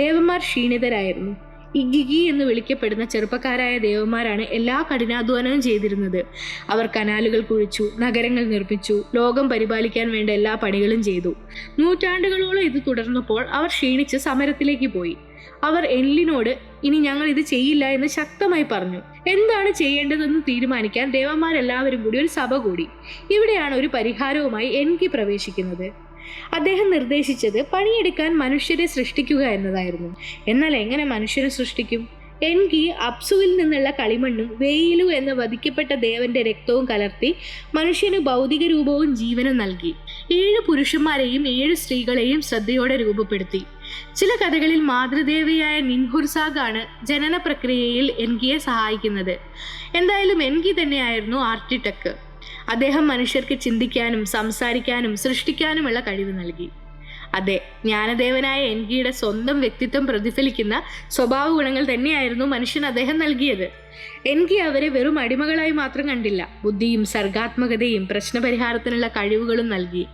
ദേവന്മാർ ക്ഷീണിതരായിരുന്നു. ഇഗിഗി എന്ന് വിളിക്കപ്പെടുന്ന ചെറുപ്പക്കാരായ ദേവന്മാരാണ് എല്ലാ കഠിനാധ്വാനവും ചെയ്തിരുന്നത്. അവർ കനാലുകൾ കുഴിച്ചു, നഗരങ്ങൾ നിർമ്മിച്ചു, ലോകം പരിപാലിക്കാൻ വേണ്ട എല്ലാ പണികളും ചെയ്തു. നൂറ്റാണ്ടുകളോളം ഇത് തുടർന്നപ്പോൾ അവർ ക്ഷീണിച്ച് സമരത്തിലേക്ക് പോയി. അവർ എൻലിനോട് ഇനി ഞങ്ങൾ ഇത് ചെയ്യില്ല എന്ന് ശക്തമായി പറഞ്ഞു. എന്താണ് ചെയ്യേണ്ടതെന്ന് തീരുമാനിക്കാൻ ദേവന്മാരെല്ലാവരും കൂടി ഒരു സഭ കൂടി. ഇവിടെയാണ് ഒരു പരിഹാരവുമായി എൻകി പ്രവേശിക്കുന്നത്. അദ്ദേഹം നിർദ്ദേശിച്ചത് പണിയെടുക്കാൻ മനുഷ്യരെ സൃഷ്ടിക്കുക എന്നതായിരുന്നു. എന്നാൽ എങ്ങനെ മനുഷ്യരെ സൃഷ്ടിക്കും? എൻകി അപ്സുവിൽ നിന്നുള്ള കളിമണ്ണും വെയിലു എന്ന വധിക്കപ്പെട്ട ദേവന്റെ രക്തവും കലർത്തി മനുഷ്യന് ഭൗതിക രൂപവും ജീവനും നൽകി. 7 പുരുഷന്മാരെയും 7 സ്ത്രീകളെയും ശ്രദ്ധയോടെ രൂപപ്പെടുത്തി. ചില കഥകളിൽ മാതൃദേവിയായ നിൻഹുർസാഗാണ് ജനന പ്രക്രിയയിൽ എൻകിയെ സഹായിക്കുന്നത്. എന്തായാലും എൻകി തന്നെയായിരുന്നു ആർക്കിടെക്ട്. അദ്ദേഹം മനുഷ്യർക്ക് ചിന്തിക്കാനും സംസാരിക്കാനും സൃഷ്ടിക്കാനുമുള്ള കഴിവ് നൽകി. അതെ, ജ്ഞാനദേവനായ എൻകിയുടെ സ്വന്തം വ്യക്തിത്വം പ്രതിഫലിക്കുന്ന സ്വഭാവ ഗുണങ്ങൾ തന്നെയായിരുന്നു മനുഷ്യൻ അദ്ദേഹം നൽകിയത്. എൻകി അവരെ വെറും അടിമകളായി മാത്രം കണ്ടില്ല, ബുദ്ധിയും സർഗാത്മകതയും പ്രശ്നപരിഹാരത്തിനുള്ള കഴിവുകളും നൽകി.